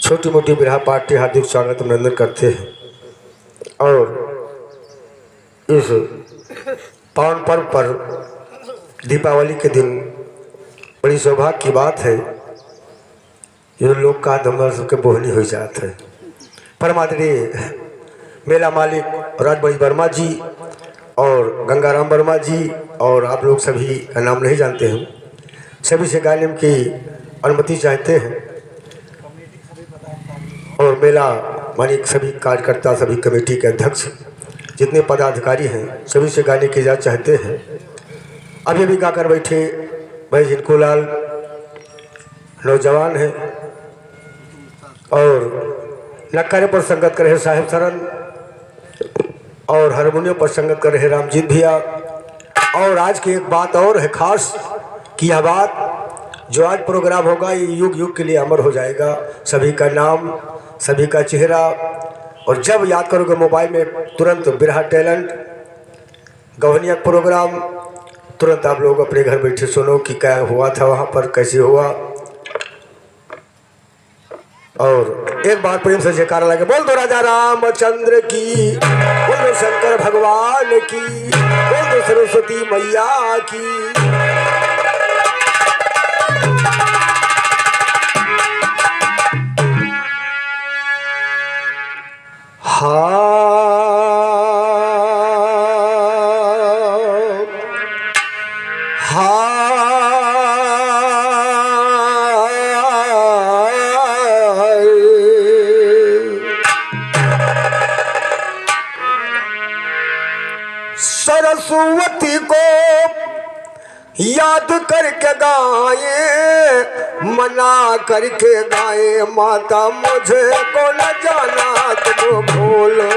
छोटी मोटी बिरहा पार्टी हार्दिक स्वागत अभिनंदन करते हैं। और इस पावन पर्व पर दीपावली के दिन बड़ी सौभाग्य की बात है, ये लोग का दमर सबके बोहनी हो जाते हैं। परमादरणीय मेला मालिक राजबड़ी वर्मा जी और गंगाराम वर्मा जी और आप लोग सभी का नाम नहीं जानते हैं, सभी से गाने की अनुमति चाहते हैं। और मेला मालिक सभी कार्यकर्ता, सभी कमेटी के अध्यक्ष, जितने पदाधिकारी हैं, सभी से गाने की इजाज़त चाहते हैं। अभी अभी गाकर बैठे भाई जिनको लाल नौजवान हैं और नक्कारे पर संगत कर रहे साहिब सरन और हारमोनियम पर संगत कर रहे रामजीत भैया। और आज की एक बात और है खास कि यह बात जो आज प्रोग्राम होगा ये युग युग के लिए अमर हो जाएगा। सभी का नाम, सभी का चेहरा, और जब याद करोगे मोबाइल में तुरंत बिरहा टैलेंट गवनिया प्रोग्राम, तुरंत आप लोग अपने घर बैठे सुनो कि क्या हुआ था वहाँ पर, कैसे हुआ। और एक बार प्रेम से जयकारा लगे, बोल दो राजा रामचंद्र की, बोल दो शंकर भगवान की, बोल दो सरस्वती मैया की। सरस्वती को याद करके गाए, मना करके गाए, माता मुझे को न जाना तुम भूलो,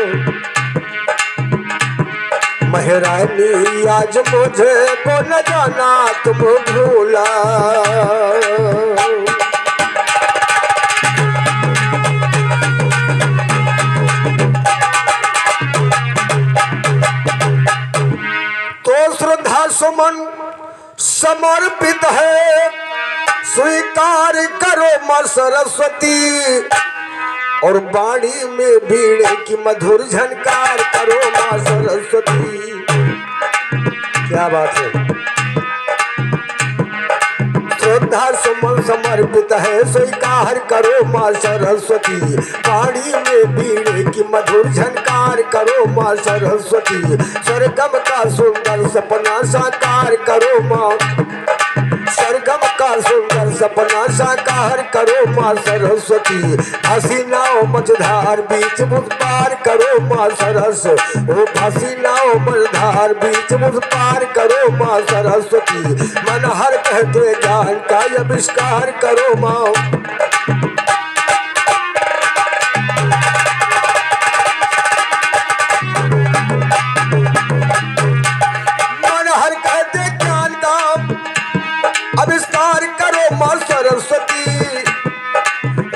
महारानी आज मुझे को न जाना तुम भूला। तो श्रद्धा सुमन समर्पित है, स्वीकार करो मां सरस्वती, और बाणी में बीड़े की मधुर झनकार करो मां सरस्वती। क्या बात है, श्रद्धा सुमन समर्पित है, स्वीकार करो मां सरस्वती, बाणी में बीड़े की मधुर झनकार करो मां सरस्वती। स्वर्गम का सुंदर सपना साकार करो मां, स्वर्गम का सुंदर सपना साकार करो मां सरस्वती। हसीनाओ मझधार बीच मुझ पार करो मां सरस, ओ हसीनाओ मझधार बीच मुझ पार करो मां सरस्वती। मन हर कहते ज्ञान का आविष्कार करो मां, आविष्कार करो मां सरस्वती।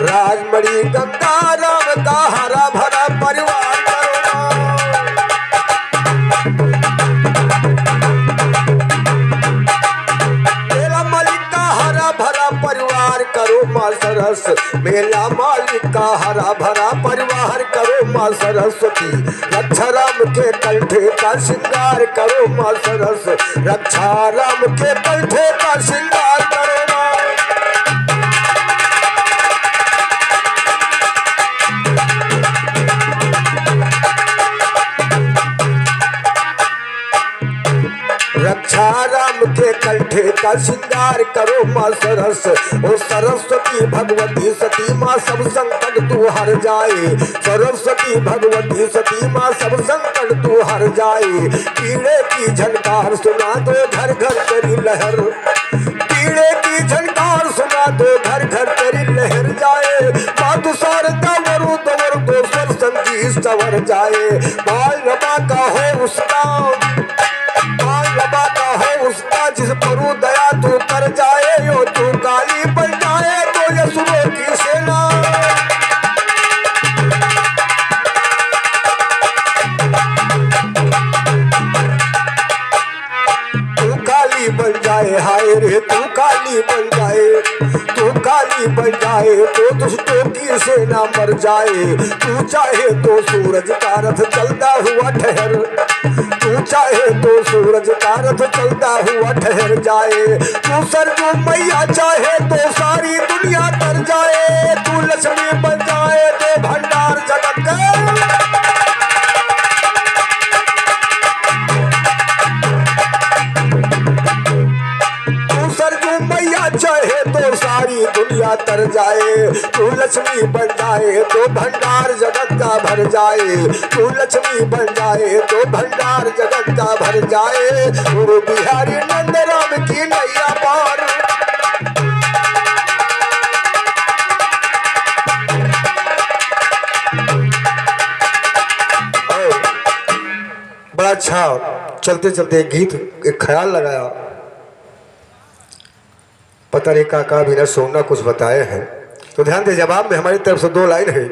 राजमणि गंगा राम का हरा भरा परिवार करो मेरा मालिक का हरा भरा परिवार करो मां सरस, मेला मालिक का हरा भरा परिवार करो मां सरस्वती। रक्षा राम के कंठे का श्रृंगार करो मां सरस, रक्षा राम के कंठे का श्रृंगार करो मां। रक्षा राम के कंठे का श्रृंगार करो मां सरस, ओ सरस्वती भगवती सती मां सब संकट तू हर जाए, सरस्वती भगवती सती मां सब संकट तू हर जाए। पीड़े की झनकार सुना दो घर घर तेरी लहर, पीड़े की झनकार सुना दो घर घर तेरी लहर जाए। मातु शारदा वरु दवर दो स्वर संगीत सवर जाए। बाल रमा का हो उसका, बाल रमा का हो उसका, जिस परु दया तू कर जाए, यो तू काली बन जाए तो यसुरों की सेना। तू काली बन जाए, हाय रे तू काली बन जाए, तू काली लक्ष्मी बन जाए तो दुष्टों की सेना मर जाए। तू चाहे तो सूरज का रथ चलता हुआ ठहर, तू चाहे तो सूरज का रथ चलता हुआ ठहर जाए। तू सरजू मैया चाहे तो सारी दुनिया तर जाए। तू लक्ष्मी बन जाए तो भंडार जगत का। चाहे तो सारी दुनिया तर जाए। तू लक्ष्मी बन जाए तो भंडार जगत का भर जाए। तू लक्ष्मी बन जाए तो भंडार जगत का भर जाए। गुरु बिहारी नंद राम की नैया पार। बड़ा अच्छा चलते चलते एक गीत, एक ख्याल लगाया। पता नहीं काका बिना सोना कुछ बताए हैं, तो ध्यान दे। जवाब में हमारी तरफ से 2 लाइन है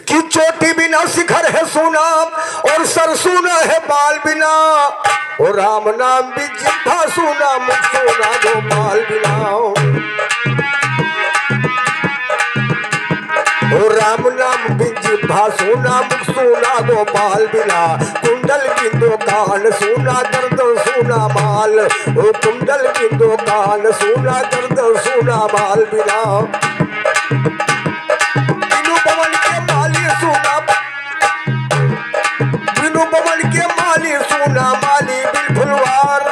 कि चोटी बिना शिखर है सोना और सर सोना है बाल बिना। और राम नाम भी जिह्वा सोना मुख सोना गोपाल बिना। और राम नाम भी जिह्वा सोना मुख सोना गोपाल बिना। कुंडल बिंदु कान सोना दर्द सोना माल। ओ कुंडल बिंदु कान सोना दर्द सोना माल बिना। बिनु पवन के माली सोना, बिनु पवन के माली सोना माली बिन फुलवार।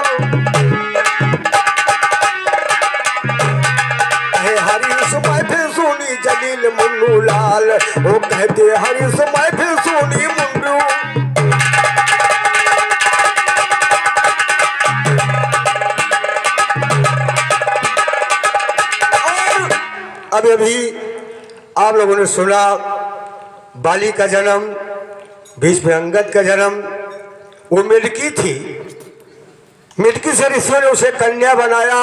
हरीश महफिल सोनी जलील मुन्नू लाल। वो कहते हरीश महफिल सोनी मुन्नू। अभी अभी आप लोगों ने सुना बाली का जन्म, बीच में अंगद का जन्म। वो मिडकी थी, मिडकी से ऋषियों ने उसे कन्या बनाया।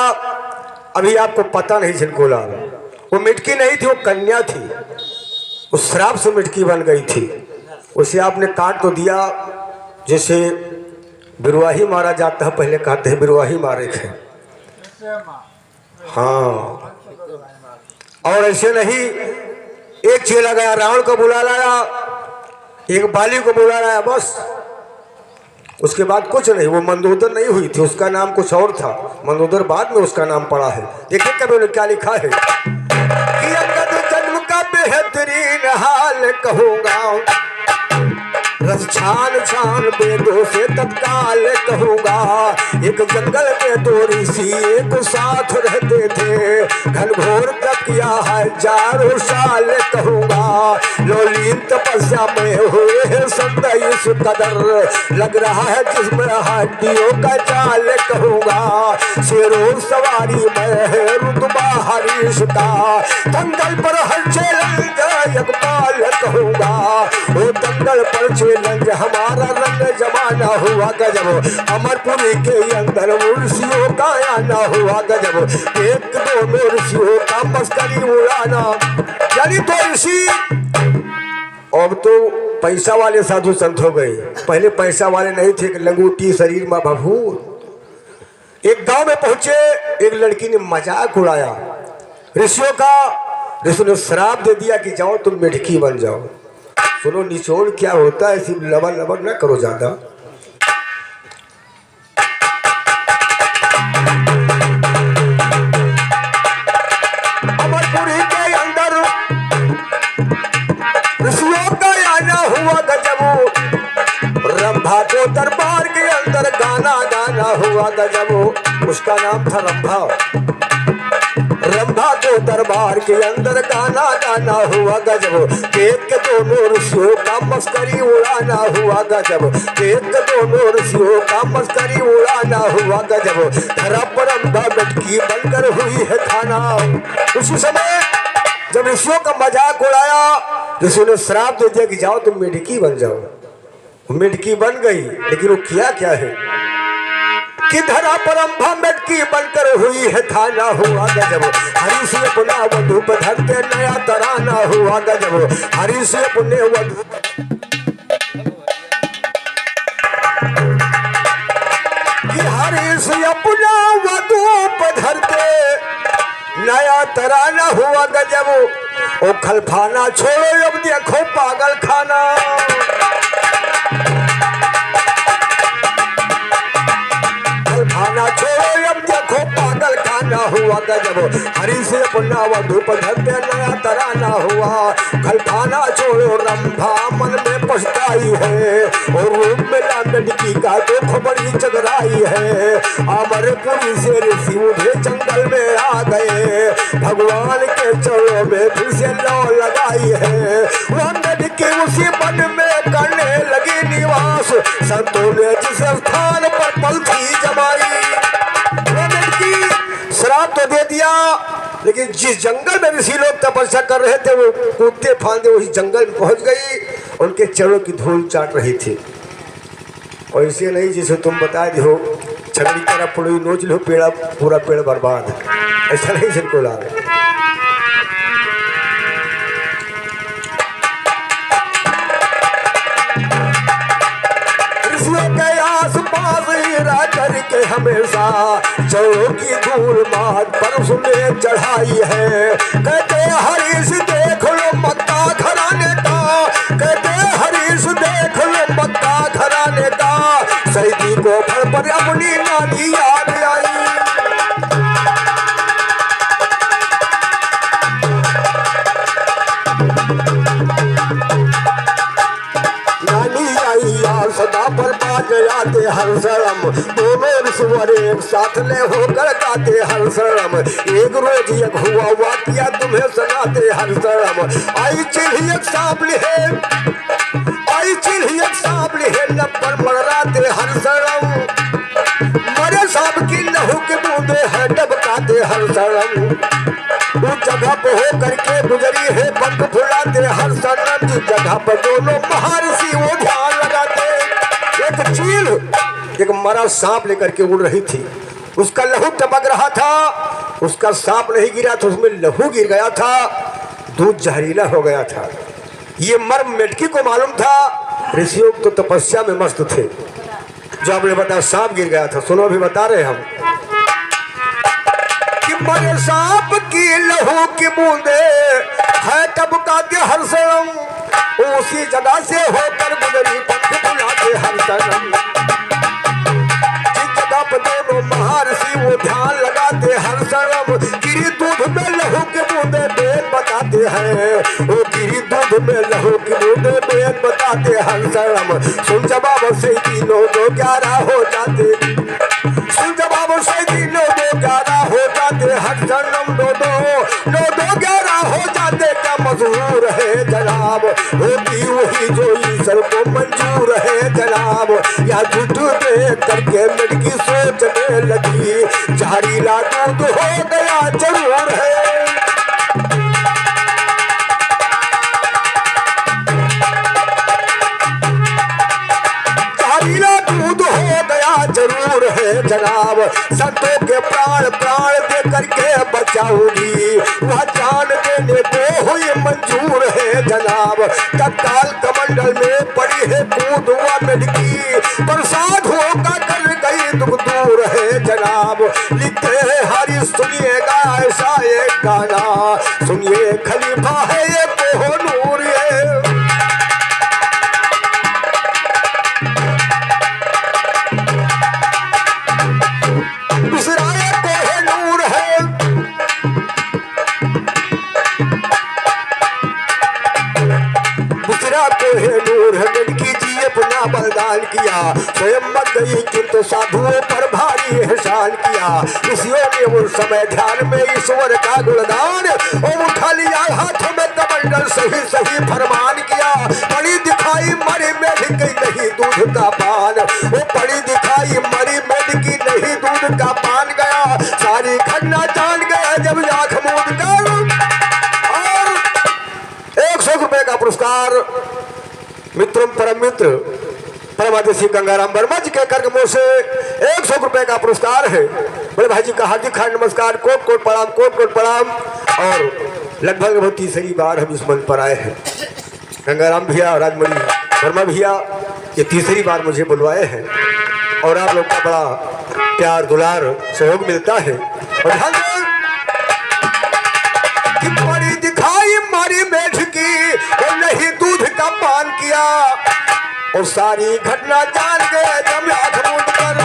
अभी आपको पता नहीं झिलकोला, वो मिटकी नहीं थी, वो कन्या थी। उस श्राप से मिटकी बन गई थी। उसे आपने काट तो दिया, जैसे बिरवाही मारा जाता है, पहले कहते हैं बिरवाही मारे थे। हाँ, और ऐसे नहीं, एक चेला गया रावण को बुला लाया, एक बाली को बुला लाया, बस। उसके बाद कुछ नहीं। वो मंदोदर नहीं हुई थी, उसका नाम कुछ और था। मंदोदर बाद में उसका नाम पड़ा है। देखिए कभी उन्होंने क्या लिखा है कि अंगद जन्म का बेहतरीन हाल कहूँगा। रस छान छान वेदों से तत्काल कहूँगा। एक जंगल में 2 ऋषि एक साथ रहते थे। घनघोर तपस्या हजारों साल कहूँगा। लोलीन तपस्या में हुए हैं 27 कदर। लग रहा है जिसमें हड्डियों का जाल कहूँगा। शेरों सवारी में है रुतबा हरीश का। दंगल पर हलचल यकबाल कहूँगा। वो दंगल पर चैलेंज हमारा रंग जमाना हुआ गजब। अमरपुरी के अंदर मुर्शियों का आना हुआ गजब। 1-2 ऋषियों का मस्करी उड़ाना। यानी तो ऋषि अब तो पैसा वाले साधु संत हो गए। पहले पैसा वाले नहीं थे, लंगूटी शरीर में भभूर। एक गांव में पहुंचे, एक लड़की ने मजाक उड़ाया ऋषियों का। ऋषि ने श्राप दे दिया कि जाओ तुम मिठकी बन जाओ। सुनो निचोड़ क्या होता है, सिर्फ लबर लबर ना करो ज्यादा। अमरपुरी के अंदर ऋषियों का आना हुआ गजब। रंभा को दरबार के अंदर गाना गाना हुआ गजब। उसका नाम था रंभा। रंभा को दरबार के अंदर गाना गाना हुआ गजब। 1-2 ऋषियों का मस्करी उड़ाना हुआ गजब। 1-2 ऋषियों का मस्करी उड़ाना हुआ गजब। धरा पर रंभा मिटकी बनकर हुई है खाना। उसी समय जब ऋषियों का मजाक उड़ाया, ऋषियों ने श्राप दे दिया कि जाओ तुम मिटकी बन जाओ। मिटकी बन गई, लेकिन वो किया क्या है कि धरा पर रंभा मिटकी बनकर हुई है खाना हुआ गजब। हरि से अपना वधू पर धरते नया तराना हुआ गजब। हरि से अपने वधू कि हरि से अपना वधू पर धरते नया तराना हुआ गजब, ओ खलफाना छोड़ो अब देखो पागल खाना। खलफाना छोड़ो अब देखो पागल खाना हुआ गजब, हरी से अपना धूप धरते नया तराना हुआ। खलफाना छोड़ो रंभा मन में पछताई है, और रूप में लड़की का दुख बड़ी चगराई है। अमरपुरी से ऋषि उधे जंगल में आ गए, भगवान के चरणों में फिर से लौ लगाई है। वह लड़की उसी वन में करने लगी निवास, संतों ने जिस स्थान पर पलथी जमाई। वह लड़की श्राप तो दे दिया, लेकिन जिस जंगल में ऋषि लोग तपस्या कर रहे थे वो कूदते फांदे वही जंगल में पहुंच गई, उनके चरणों की धूल चाट रही थी। और इसे नहीं जैसे तुम बता दी हो छगड़ी तरह पुड़ी नोच लो पेड़ा पूरा पेड़ बर्बाद, ऐसा नहीं जिनको ला रहे। ऋषियों के आस पास हीरा करके हमेशा चौरों की धूल माथ पर उसने चढ़ाई है। कहते हरीश देख लो मक्का घराने का, कहते हरीश देख लो मक्का घराने का, सैदी को फल पर अपनी नानी याद आई। नानी आई यार सदा पर बाज आते हर शर्म, दोनों ऋषिवर एक साथ ले होकर गाते हर शर्म। एक रोज एक हुआ वाकिया तुम्हें सुनाते हर शर्म। आई चिल्ही एक सांप लिहे, आई चिल्ही एक सांप लिहे लब पर मरराते हर शर्म। मरे सांप की लहू के बूंदे है डबकाते हर शर्म। उस जगह पे हो करके गुजरी है पंख फुलाते हर शर्म। जिस जगह पर दोनों महर्षि वो ध्यान लगाते, एक चील एक मरा सांप लेकर के उड़ रही थी, उसका लहू टपक रहा था, उसका सांप नहीं गिरा था, उसमें लहू गिर गया था, दूध जहरीला हो गया था। ये मर्म मेढकी को मालूम था, ऋषियों तो तपस्या में मस्त थे। जो आपने बताया सांप गिर गया था, सुनो अभी बता रहे हम कि मरे सांप की लहू की बूंदे है टपकाते हर शर्म। उसी जगह से होकर गुजरी पंख फुलाते हर शर्म। जिस जगह पर दोनों महर्षि वो ध्यान लगाते हर शर्म। गिरी दूध में लहू के बूंदे वेद बताते हैं, वो गिरी दूध में लहू की बूंदे वेद बताते हर शर्म। सुन जवाब से तीनों दो 11 हो जाते, सुन जवाब से तीनों दो 11 हो जाते हर शर्म। दो 11 हो जाते क्या मशहूर है जनाब, होती वही जो ईश्वर को मंजूर है जनाब। या झूठ देख करके लड़की सोचने लगी, जहरीला दूध हो गया जरूर है। जहरीला दूध हो गया जरूर है जनाब। संतों के प्राण प्राण दे करके बचाऊंगी, वह जान देने को हुई मंजूर है जनाब। तत्काल कमंडल में पड़ी है कूद हुआ मेढकी, प्रसाद होगा कर गई दुख दूर है जनाब। लिखते हैं हरी सुनिएगा ऐसा एक गाना, सुनिए खलीफा है ये कोहनूर ये। दूसरा ये कोहनूर है, दूसरा कोहनूर है। लड़की जी अपना बलिदान किया, स्वयं मत गई किंतु साधुओं पर भारी एहसान किया। ऋषियों ने उस समय ध्यान में ईश्वर का गुणगान, और उठा लिया हाथों में कमंडल सही सही फरमान किया। पड़ी दिखाई मरी मेढकी नहीं दूध का पान, वो पड़ी दिखाई मरी मेढकी नहीं दूध का पान गया। सारी घटना जान गया जब आँख मूंद कर, और 100 रुपए का पुरस्कार मित्रम परम मित्र परमादेशी गंगाराम वर्मा जी के कर्मों से 100 रुपए का पुरस्कार है। बड़े भाई जी का हार्दिक नमस्कार, कोट कोट प्रणाम, कोट कोट प्रणाम। और लगभग बहुत तीसरी बार हम इस मंच पर आए हैं। गंगाराम भैया और राजमणि वर्मा भैया ये तीसरी बार मुझे बुलवाए हैं, और आप लोग का बड़ा प्यार दुलार सहयोग मिलता है। और ध्यान दें कि सारी घटना जान गए जब आंख मूंद कर,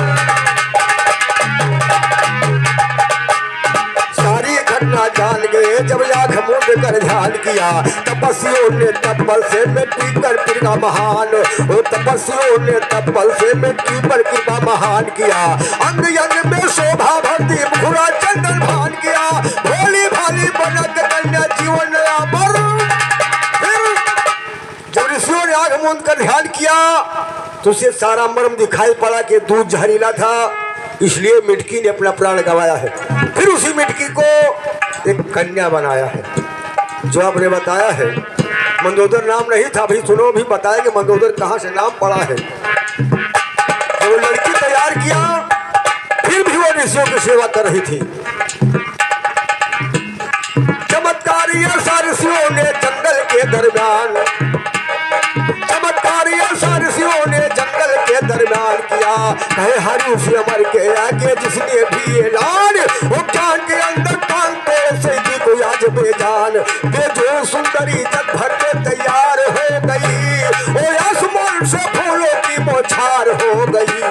सारी घटना जान गए जब आंख मूंद कर ध्यान किया। तपस्वियों ने तत्बल से मिट्टी पर कृपा महान, ओ तपस्वियों ने तत्बल से मिट्टी पर कृपा महान किया। अंग अंग में शोभा भरती मुखरा चंदन भान किया। भोली भाली बनक कन्या जीवन नया बर। फिर जब ऋषियों ने आंख मूंद कर ध्यान किया तो उसे सारा मर्म दिखाई पड़ा कि दूध जहरीला था, इसलिए मिटकी ने अपना प्राण गंवाया है। फिर उसी मिटकी को एक कन्या बनाया है, जो आपने बताया है मंदोदर नाम नहीं था। भाई सुनो, भी बताया कि मंदोदर कहाँ से नाम पड़ा है। तो वो लड़की तैयार किया, फिर भी वो ऋषियों की सेवा कर रही थी। चमत्कारी ऐसा ऋषियों ने जंगल के दरमियान, चमत्कारी ऐसा ऋषियों ने जंगल के दरमियान किया। कहे हरि उसी अमर के आगे जिसने भी ऐलान, वो ज्ञान के अंदर कान तोड़ से जी को आज बेजान। बेजो सुंदरी जग भर में तैयार हो गई, ओ आसमान से फूलों की बौछार हो गई।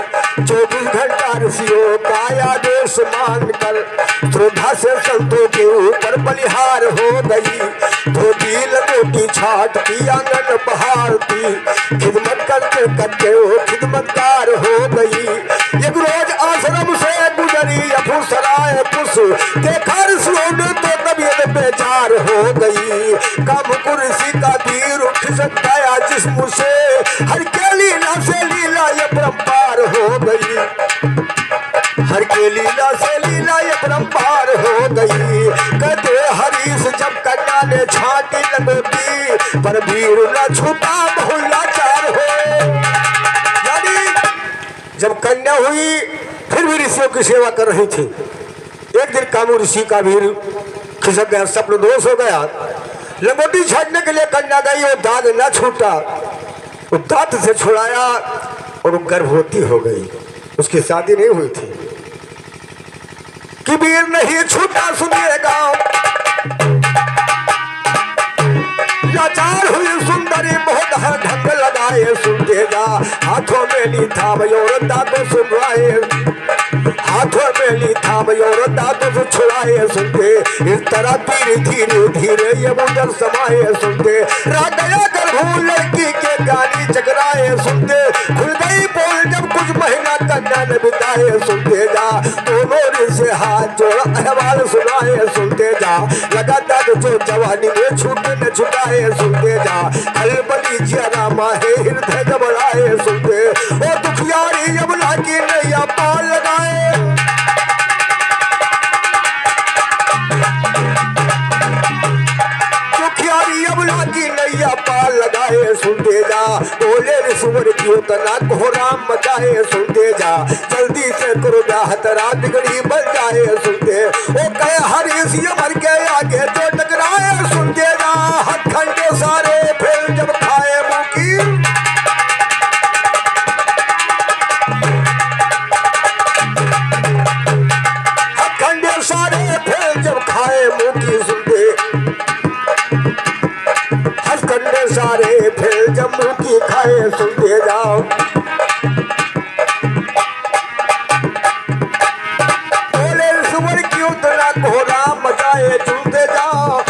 24 घंटा ऋषियों का आदेश मानकर श्रद्धा से संतों के ऊपर बलिहार हो गई। धोती लंगोटी छाटती आंगन बहारती, खिदमत करते करते वो खिदमतगार हो गई। एक रोज आश्रम से गुजरी अफसराए पुष, देखा ऋषियों ने तो तबीयत बेजार हो गई। काम कुर्सी का वीर खिसक गया जिस्म से, हर के लीला से लीला ये परंपार हो गई। हर के लीला से लीला ये परंपार हो गई। कहते हरीश जब कन्या ने छाटी लगोती, पर वीर न छूटा बहुलाचार हो। यानी जब कन्या हुई फिर भी ऋषियों की सेवा कर रही थी। एक दिन कामू ऋषि का वीर खिसक गया, स्वप्न दोष हो गया। लंगोटी छाटने के लिए कन्या गई, वो दाग न छूटा, वो दांत से छुड़ाया और वो गर्भवती हो गई। उसकी शादी नहीं हुई थी कि वीर नहीं छूटा सुनिएगा। लाचार हुई सुंदरी बहुत हर ढंग लगाए सुनते जा। हाथों में ली था मयूर दांतों सुनवाए, हाथों में ली था मयूर दांतों से छुड़ाए सुनते। इस तरह धीरे धीरे धीरे ये मुंडन समाये सुनते। रागया गर्भू लड़की के गाली चकराए सुनते। खुल गई बोल जब कुछ महीना कन्या ने बिताए सुनते जा। दोनों से हाथ जोड़ा अहवाल सुनाए सुनते जा। लगातार जो जवानी में छूटे न छुटाए सुनते जा। खलबली जिया माहे हृदय घबराए सुनते। और दुखियारी यमुना की नैया पार लगाए। दुखियारी यमुना की नैया पार लगाए सुनते जा। बोले ऋषिवर क्यों तना को राम मचाए सुनते जा। जल्दी से करो हतरा बिगड़ी बन जाए सुनते। ओ कहे हरीश यमर के आगे जो टकराए सुनते जा। हथखंडे सारे फिर जब खाए मुकी, हथखंडे सारे फिर जब खाए मुकी सुनते। हथखंडे सारे फिर जब मुकी खाए सुनते जाओ। मचाए सुनते जाओ।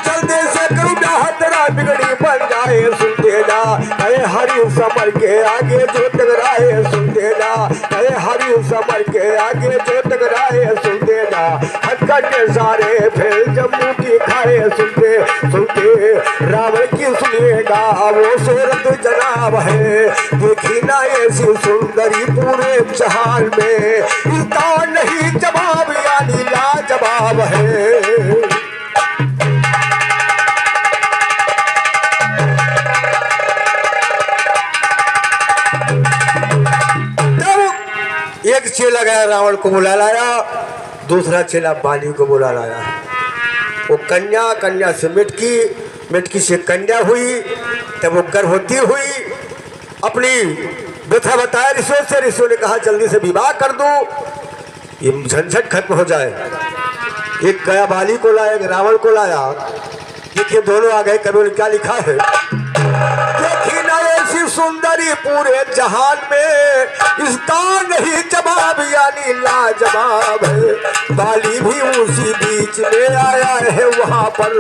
जल्दी से करूँ हतरा बिगड़ी बन जाए सुनते जा। अरे हरि समर के आगे जो टकराए सुनते जा। अरे हरि समर के आगे जो टकराए सुनते जा। हथकंडे सारे फिर जम्मू की खाए सुनते सुनते। रावण की सुनिएगा वो सूरत जनाब है। देखी ना ऐसी सुंदरी पूरे जहान में, इसका नहीं जवाब यानी लाजवाब है। एक चेला गया रावण को बुला लाया, दूसरा चेला बाली को बुला लाया। वो कन्या से मिटकी से कन्या हुई। तब वो गर्भवती हुई, अपनी व्यथा बताया ऋषियों से। ऋषियों ने कहा जल्दी से विवाह कर दो, ये झंझट खत्म हो जाए। एक गया बाली को लाया, एक रावण को लाया। देखिए दोनों आ गए। कभी क्या लिखा है, देखी ना ऐसी सुंदरी पूरे जहान में, इसका नहीं जवाब यानी लाजवाब है। बाली भी उसी बीच में आया है, वहाँ पर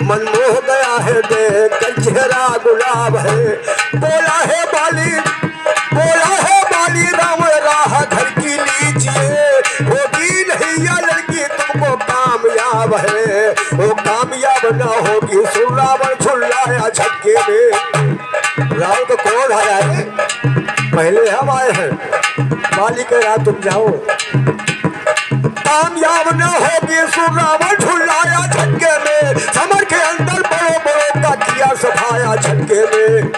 मन मोह गया है, देख कर चेहरा गुलाब है। बोला है बाली राम राह घर की लीजिए, होगी नहीं या लड़की तुमको कामयाब है। वो कामयाब ना होगी, सुन रावण झुल्लाया झटके में। रावण को कौन आया है? पहले हम आए हैं। बाली कह रहा तुम जाओ, कामयाब न होगी, सुन रावण झुल्लाया झटके में। समर के अंदर बड़ो बड़ो का किया सभाया झटके में,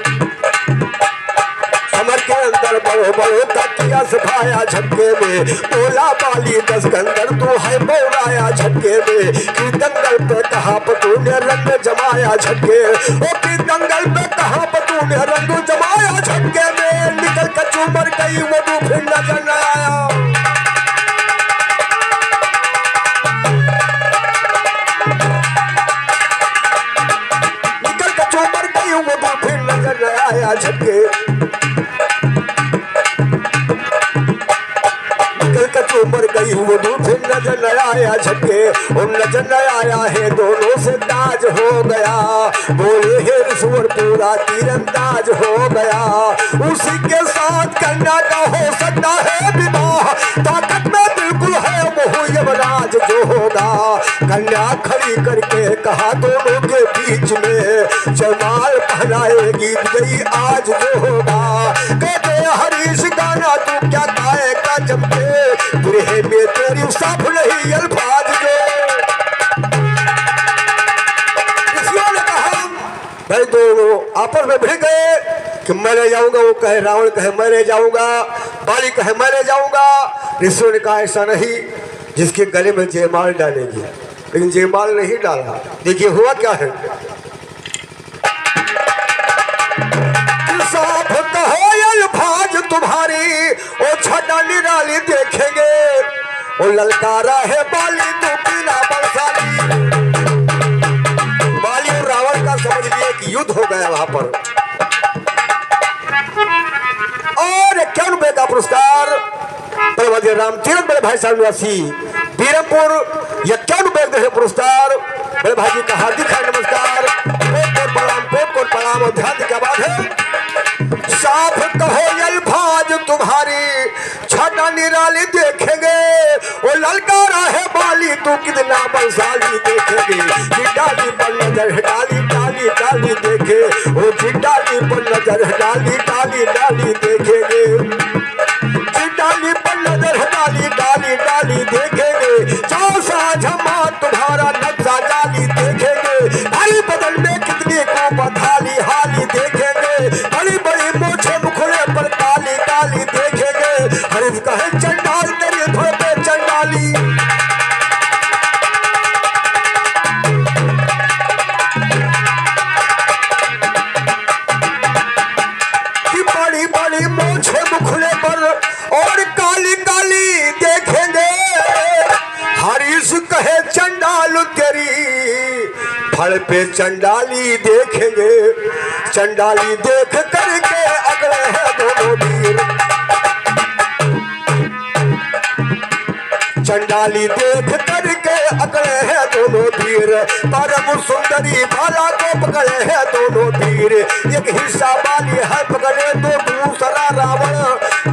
समर के अंदर बड़ो बड़ो का किया सभाया झटके में। बोला बाली दस गंदर तू है बोलाया झटके में, कि दंगल पे कहाँ पर तूने रंग जमाया झटके। ओ कि दंगल पे कहाँ पर तूने रंग जमाया झटके में। निकल कर चूमर गई वो तू फिर नजर न आया। निकल कर चूमर गई वो तू फिर नजर न आया झटके। मर गई वो फिर नजर न आया झटके। और नजर न आया है, दोनों से ताज हो गया। बोले है ईश्वर पूरा तीरंदाज हो गया। उसी के साथ कन्या का हो सकता है विवाह, ताकत में बिल्कुल है वो यमराज जो होगा। कन्या खड़ी करके कहा दोनों के बीच में, जमाल पहनाएगी विजयी आज जो होगा। कहते हरीश गाना तू क्या गाएगा जब के गृह में तेरी सब नहीं अल्फाज जो। किसी ने कहा भाई दोनों आपस में भिड़ गए कि मैं ले जाऊंगा। वो कहे, रावण कहे मैं ले जाऊंगा, बाली कहे मैं ले जाऊंगा। ऋषियों ने कहा ऐसा नहीं, जिसके गले में जयमाल डालेगी। लेकिन जयमाल नहीं डाला। देखिए हुआ क्या है। अल्फाज तुम्हारी ओ छटा निराली देखेंगे। ओ ललकारा है बाली तू बिना बरसाली। बाली और रावण का समझ लिए कि युद्ध हो गया वहां पर। और 51 रुपए का पुरस्कार रामतीरथ बड़े भाई साहब निवासी बीरमपुर 51 रुपए पुरस्कार बड़े भाई जी का हार्दिक है नमस्कार। कोट प्रणाम और ध्यान क्या बात है। साफ कहो अल्फाज तुम्हारी छटा निराली देखेंगे। वो ललकारा है बाली तू कितना बंसाली देखेंगे। डाली पर नजर डाली डाली डाली देखे। वो डाली पर नजर डाली डाली डाली देखेंगे। डाली पर नजर डाली डाली डाली देखेंगे। चौसा झमा तुम्हारा नक्शा जाली देखेंगे। भारी बदल में कितनी को बधाली हाली देखेंगे। बड़ी बड़ी मोछे मुखड़े पर काली काली देखेंगे। हरिफ कहे चंडाल तेरी धुर पे चंडाली। कि बड़ी बड़ी मोछे मुखड़े पर और काली काली देखेंगे। हरीश कहे चंडाल तेरी फल पे चंडाली देखेंगे। चंडाली देख करके अगले हैं दोनों वीर। चंडाली देख करके अगले हैं दोनों वीर। परम सुंदरी बाला को पकड़े हैं दोनों वीर। एक हिस्सा बाली है पकड़े तो दूसरा रावण।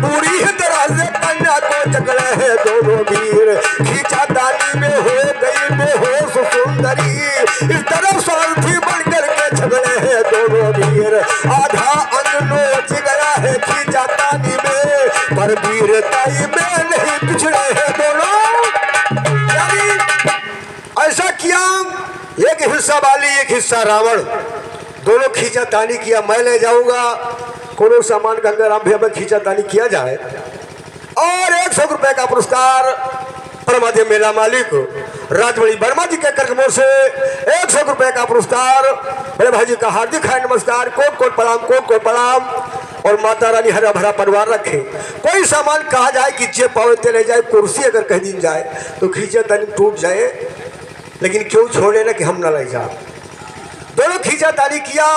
पूरी तरह से कन्या को जकड़े हैं दोनों वीर। खींचा दानी में हो गई बेहोश सुंदरी। इस तरह सारथी बनकर के झगड़े हैं दोनों वीर। आधा अंग नोच गया है खींचा दानी में, पर वीरताई में नहीं पिछड़े हैं दोनों। ऐसा किया, एक हिस्सा बाली एक हिस्सा रावण, दोनों खींचा तानी किया। मैं ले जाऊंगा कोनो सामान गंगाराम भी हमें खींचा तानी किया जाए। और 100 रुपए का पुरस्कार परमादेव मेला मालिक राजमणि वर्मा जी के कर्कमों से 100 रुपए का पुरस्कार मेरे भाई जी का हार्दिक है नमस्कार। कोट कोट प्रणाम। और माता रानी हरा भरा परिवार रखे। कोई सामान कहा जाए कि जे पावे ते ले जाए, कुर्सी अगर कह दी जाए तो खींचा तानी टूट जाए, लेकिन क्यों छोड़े ना कि हम ना ले जाए। दोनों खींचा तानी किया।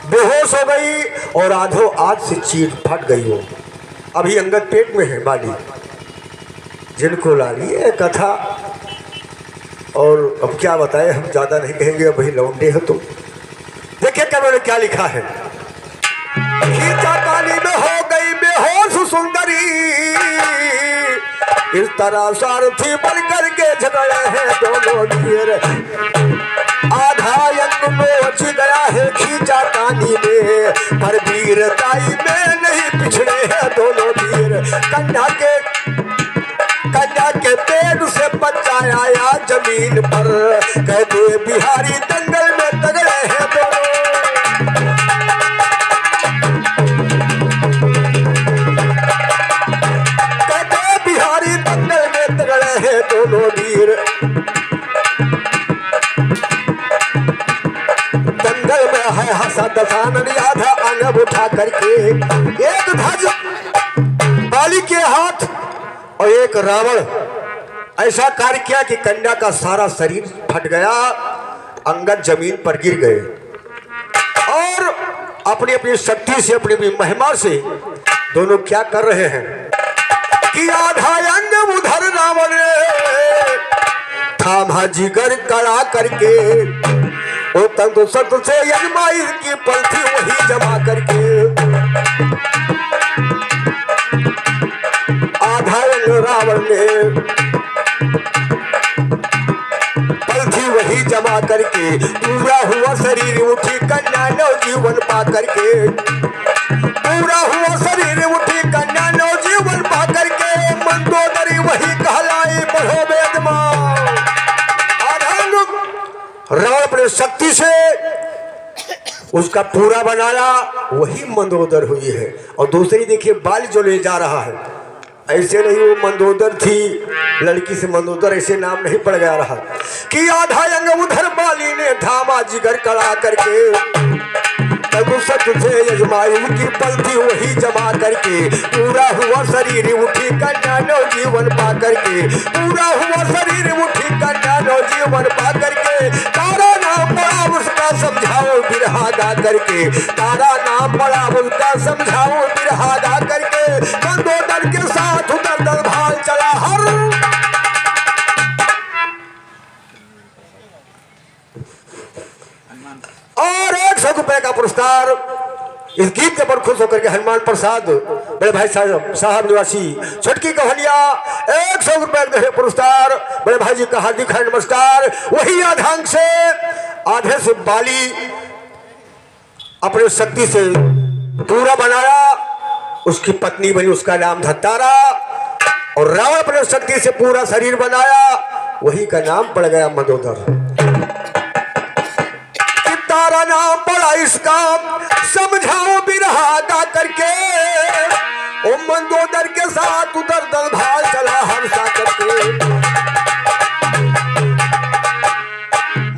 बेहोश हो गई और आधो आध से चीर फट गई वो। अभी अंगद पेट में है बाली, जिनको ला ली है कथा। और अब क्या बताए, हम ज़्यादा नहीं कहेंगे, अब वही लौंडे हो तुम। देखिए क्या मैंने क्या लिखा है। खींचा पानी में हो गई बेहोश सुंदरी, इस तरह सारथी बन करके झगड़े हैं दोनों वीर। आधा अंग मोच गया है खींचा पानी में, पर वीरताई में नहीं पिछड़े हैं दोनों वीर। कन्या के पेट से बच्चा आया जमीन पर, कहते बिहारी दंगल में तगड़े हैं दोनों। कहते बिहारी दंगल में तगड़े हैं दोनों वीर। दंगल में है हंसा दशानन आधा अंग उठा करके, एक ध्वज बाली के हाथ और एक रावण ऐसा कार्य किया कि कन्या का सारा शरीर फट गया, अंगद जमीन पर गिर गए और अपनी अपनी शक्ति से अपनी अपनी महिमा से दोनों क्या कर रहे हैं कि आधा अंग उधर रावण ने थामा जिगर कड़ा करके, वो तंतु सत्व से यजमाई की पलथी वही जमा करके। आधा अंग रावण ने पलथी वही जमा करके, पूरा हुआ शरीर उठी कन्या नवजीवन पा करके। पूरा हुआ शरीर उठी कन्या नवजीवन पा करके, मंदोदरी वही कहलाई बढ़ो वेदमा। आधा अंग रावण अपने शक्ति से उसका पूरा बनाया, वही मंदोदर हुई है। और दूसरी देखिए बाली जो ले जा रहा है, ऐसे नहीं वो मंदोदर थी, लड़की से मंदोदर ऐसे नाम नहीं पड़ गया रहा कि आधा अंग उधर बाली ने थामा जिगर कड़ा करके, तब सत्य से यजमाई की पलथी वही जमा करके। पूरा हुआ शरीर उठी कन्या नवजीवन पा करके। पूरा हुआ शरीर उठी कन्या नवजीवन पा करके। तारा नाम बड़ा उसका समझाओ बिरहा गा करके। तारा नाम बड़ा उसका समझाओ बिरहा गा करके। मंदोदर के साथ उधर दरबार चला हर। और 100 रुपए का पुरस्कार इस गीत के पर खुश होकर के हनुमान प्रसाद बड़े भाई साहब निवासी छोटकी कहानिया 100 रुपए पुरस्कार बड़े भाई जी का हार्दिक नमस्कार। वही आधांग से आधे से बाली अपने शक्ति से पूरा बनाया, उसकी पत्नी बनी, उसका नाम धत्तारा। और रावण अपने शक्ति से पूरा शरीर बनाया, वही का नाम पड़ गया मंदोदर। तारा नाम पड़ा इसका समझाओ बिरहा गा करके। ओ मंदोदर के साथ उधर दरबार चला हंसा करके।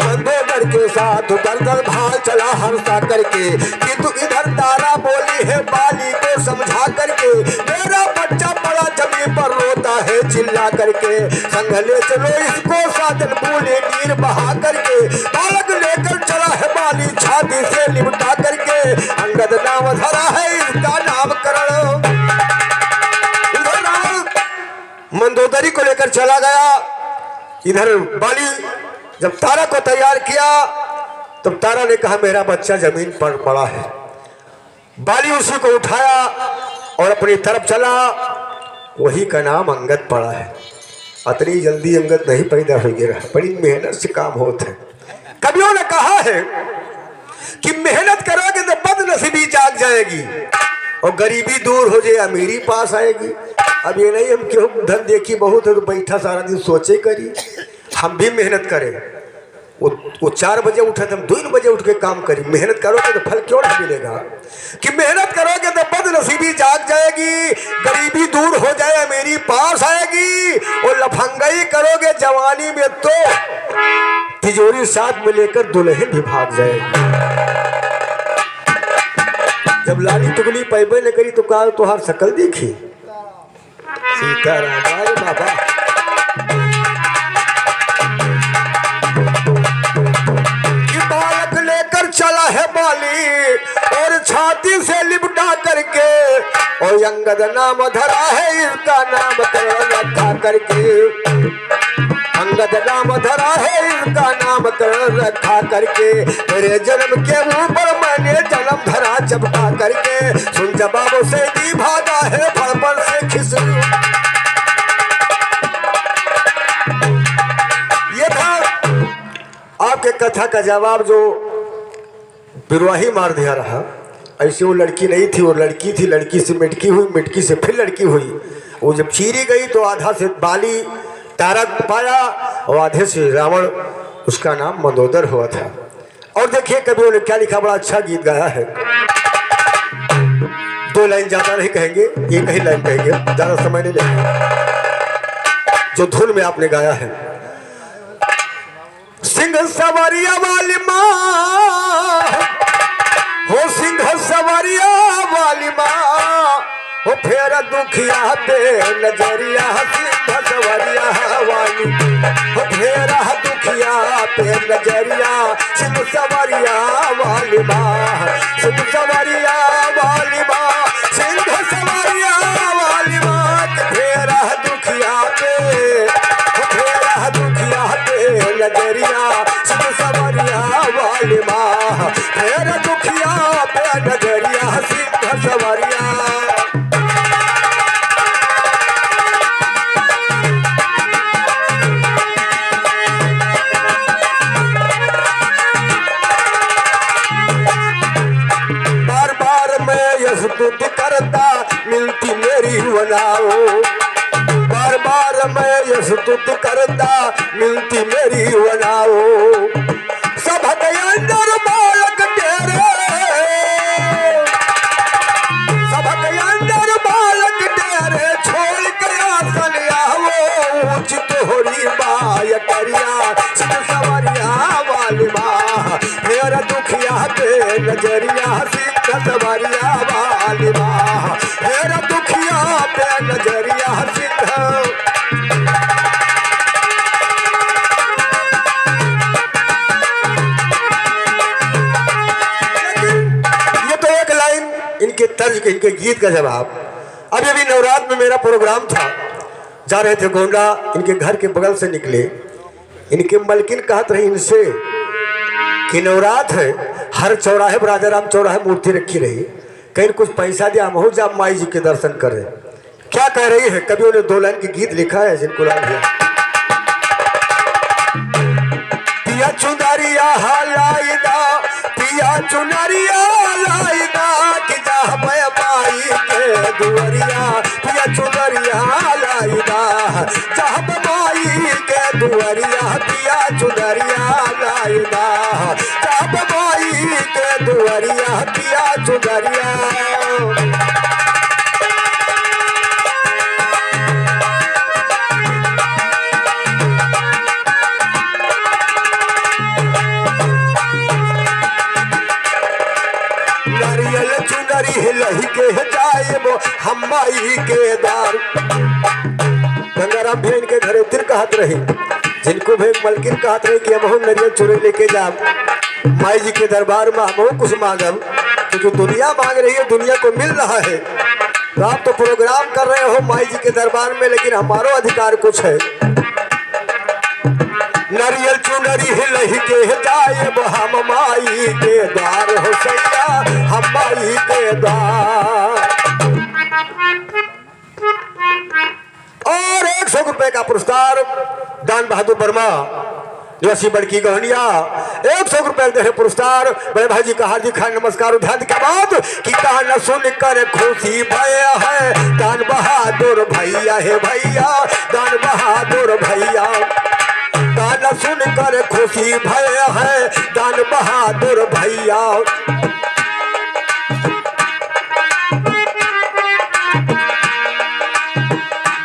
मंदोदर के साथ उधर दरबार चला हंसा करके। कि तू इधर तारा बोली है बाली को समझा करके। मेरा बच्चा पड़ा जमीन पर रोता है चिल्ला करके। संग ले चलो इसको साजन बोले नीर बहा करके। बालक लेकर चला है बाली छाती से लिपटा करके। अंगद नाम धरा है इसका नामकरण। मंदोदरी को लेकर चला गया। इधर बाली जब तारा को तैयार किया तब तारा ने कहा मेरा बच्चा जमीन पर पड़ा है। बाली उसी को उठाया और अपनी तरफ चला, वही का नाम अंगद पड़ा है। अतनी जल्दी अंगद नहीं पैदा हो गया, बड़ी मेहनत से काम होता है। कवियों ने कहा है कि मेहनत करोगे तो बदनसीबी जाग जाएगी और गरीबी दूर हो जाए, अमीरी पास आएगी। अब ये नहीं हम क्यों धन देखी बहुत है तो बैठा सारा दिन सोचे करी। हम भी मेहनत करें। वो 4 बजे उठे तो हम 2 बजे उठ के काम करी। मेहनत करोगे तो फल क्यों नहीं मिलेगा। कि मेहनत करोगे तो बदनसीबी जाग जाएगी, गरीबी दूर हो jaye, अमीरी पास आएगी। और लफंगाई करोगे जवानी में तो तिजोरी साथ में लेकर दुल्हन भी भाग जाएगी। जब लाली टुकली पैबे न करी तो कहा तुहार शकल देखी। सीताराम बाबा चला है बाली लाई और छाती से लिपटा करके और अंगद नाम धरा है इसका नाम करण रखा करके अंगद नाम धरा है इसका नाम करण रखा करके मेरे जन्म के ऊपर मैंने जन्म धरा चपका करके सुन जवाबों से दी भागा है फड़पन से खिसरू। ये था आपके कथा का जवाब जो बिरवाही मार दिया रहा। ऐसे वो लड़की नहीं थी, वो लड़की थी, लड़की से मिटकी हुई, मिटकी से फिर लड़की हुई। वो जब चीरी गई तो आधा से बाली तारक पाया और आधे से रावण, उसका नाम मंदोदर हुआ था। और देखिए कवियों ने क्या लिखा, बड़ा अच्छा गीत गाया है। 2 लाइन ज्यादा नहीं कहेंगे, एक ही लाइन कहेंगे, ज्यादा समय नहीं लेंगे। जो धुन में आपने गाया है, सिंह सवारिया वाली माँ हो, सिंह सवारिया वाली माँ हो, फेर दुखिया पे नजरिया, सिंह सवारिया वाली हो, फेर दुखिया पे नजरिया, सिंह सवारिया वाली माँ, सिंह सवारिया वाली माँ, सिंह सवारिया वाली माँ, फेर दुखिया पे, फेर दुखिया पे नजरिया, सिंह सवारिया वाली माँ, फेर दुखिया पे नजरिया, सिंह सवारिया। स्तुति करता मिलती मेरी बनाओ, बार बार मैं ये स्तुति करता मिलती मेरी बनाओ, सबक अंदर बालक तेरे, सबक अंदर बालक तेरे, छोड़ के आसन आओ, उचित होरी बाय करिया, सिंह सवारिया वाली माँ, मेरा दुखिया पे नजरिया, सिंह सवारिया वाली माँ, मेरा दुखिया पे नजरिया, सिंह। ये तो एक लाइन इनके तर्ज के, इनके गीत का जवाब। अभी अभी नवरात्र में मेरा प्रोग्राम था, जा रहे थे गोंडा, इनके घर के बगल से निकले, इनके मलकिन कहत रही इनसे कि नवरात्र है, हर चौराहे पर राजा राम चौराहे मूर्ति रखी रही, कहीं कुछ पैसा दिया हम हो जा माई जी के दर्शन कर रहे। क्या कह रही है, कवियों ने 2 लाइन की गीत लिखा है जिनको लाभ है। पिया चुनरिया लाइदा, पिया चुनरिया लाइदा, कि जा माई के दुआरिया, पिया चुनरिया लाइदा, जा माई के दुआरिया, पिया चुनरिया लाइदा, जा माई के दुआरिया, पिया चुनरिया। नारियल चुनरी लही के जाए वो हम माई के दार। गंगाराम भैया इनके घरे तिर कहत रही, जिनको भी मलकिन कहत रही कि हम नरियल चुनरी लेके जाब माई जी के दरबार में, हम कुछ मांगब, क्योंकि दुनिया मांग रही है, दुनिया को मिल रहा है। तो आप तो प्रोग्राम कर रहे हो माई जी के दरबार में, लेकिन हमारो अधिकार कुछ है। नारियल चुनरी लही के जाए वो हम माई के द्वार हो सैया, हम माई के द्वार। और 100 रुपए का पुरस्कार दान बहादुर वर्मा निवासी बड़की गहनिया, 100 रुपए दे पुरस्कार बड़े भाई जी का हार्दिक नमस्कार। ध्यान के बाद कि कहना सुन कर खुशी भया है, दान बहादुर भैया है भैया, दान बहादुर भैया, गाना सुन कर खुशी भया है, दान बहादुर भैया।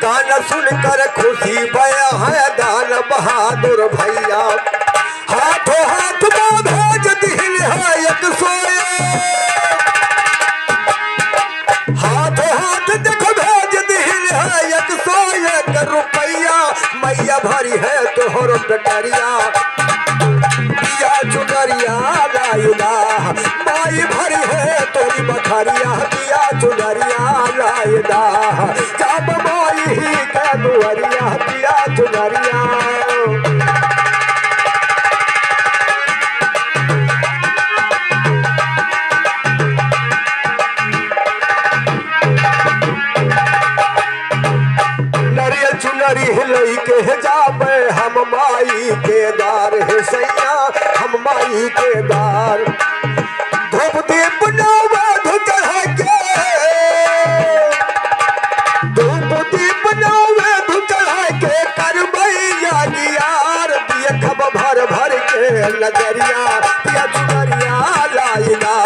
गाना सुन कर खुशी भया है, दान बहादुर भैया। हाथों हाथ भेज दिल है एक सोए, हाथों हाथ देखो भेज दिल है एक सोए कर रुपैया, मैया भरी है तोहर बेटरिया, पिया चुनरिया लाइला, माई भरी है तोरी बखरिया पिया चुनरिया लायदा जब माई के दुआरिया पिया चुनरिया। चुनरी हिलई के जाबे हम माई के दार है सैया हम माई के दार धूप दीप नौवे चढ़ा के धूप दीप नौवे चढ़ा के करबैया यार देखब भर भर के नजरिया पिया चुनरिया लाइला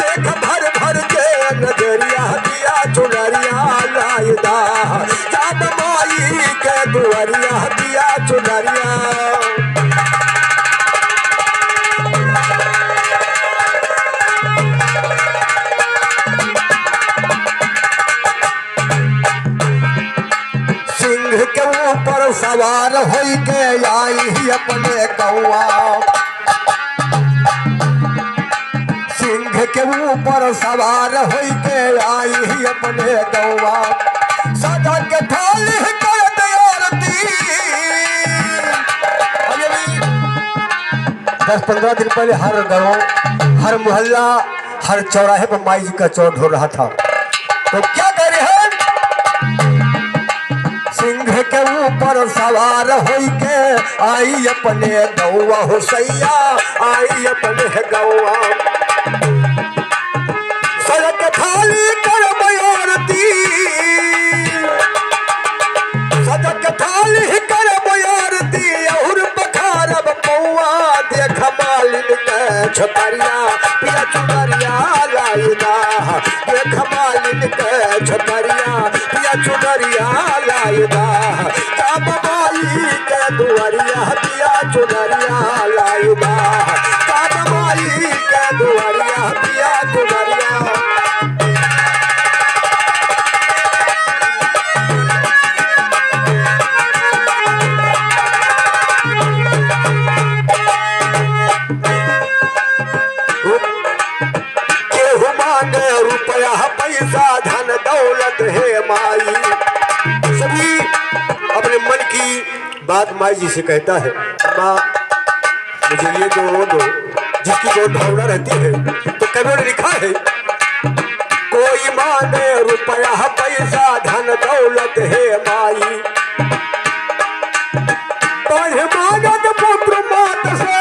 देख भर भर के नजरिया पिया चुनरिया लाइला जब माई के दुआरिया पिया चुनरिया। सिंह के ऊपर सवार होई के आई अपने गौआ सिंह के ऊपर सवार होई के आई अपने गौआ सजा के थाली कर दे आरती। 10-15 दिन पहले हर गाँव हर मोहल्ला हर चौराहे पर माई जी का चौड़ हो रहा था तो क्या कह रहे हैं सिंह के ऊपर सवार होई के आई अपने गौआ हो सैया आई अपने गौआ सड़क थाली कर बयारती सड़क थाली कर बयारती और बखारब पौआ देख मालिन के छतरिया पिया चुनरिया लाइदा देख मालिन के छतरिया पिया चुनरिया लाइदा जब माई के दुआरिया पिया चुनरिया लाइदा जब माई के दुआरिया पिया चुनरिया। रुपया पैसा धन दौलत है माई सभी अपने मन की बात माई जी से कहता है माँ मुझे ये दो जिसकी जो भावना रहती है तो कभी ने लिखा है कोई मांगे रुपया पैसा धन दौलत है माई पढ़ मांगत पुत्र मात से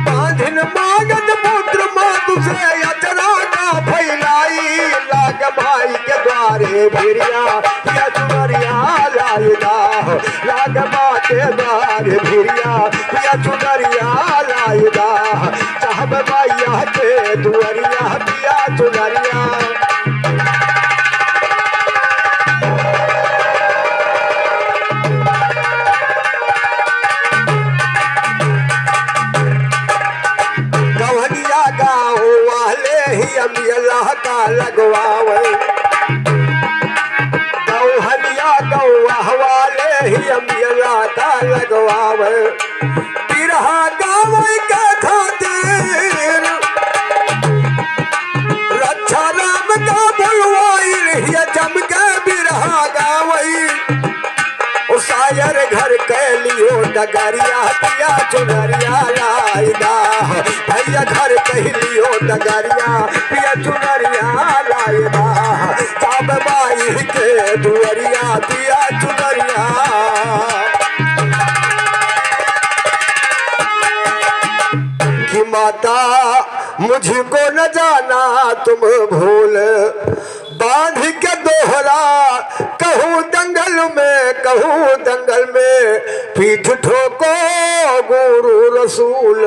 बांधन मांगत पुत्र मात से अचरा का फैलाई लाग माई के द्वारे भिरिया पिया चुनरिया लाइदा लाग माँ के द्वारे भिरिया पिया चुनरिया लाइदा चाहब माइया के दुआरिया पिया चुनरिया। अल्लाह का लगवावे गौहलिया गौआ वाले ही अल्लाह का लगवावे बिरहा गावे के खातिर रक्षा नाम का बुलवाइल ही जम के बिरहा गावई ओ शायर घर के लियो डगरिया पिया चुनरिया लाइदा भैया घर कह लियो डगरिया पिया चुनरिया लाइदा तब माई के दुआरिया पिया चुनरिया। कि माता मुझको न जाना तुम भूल बांध के दोहरा कहूँ दंगल में पीठ ठोको गुरु रसूल।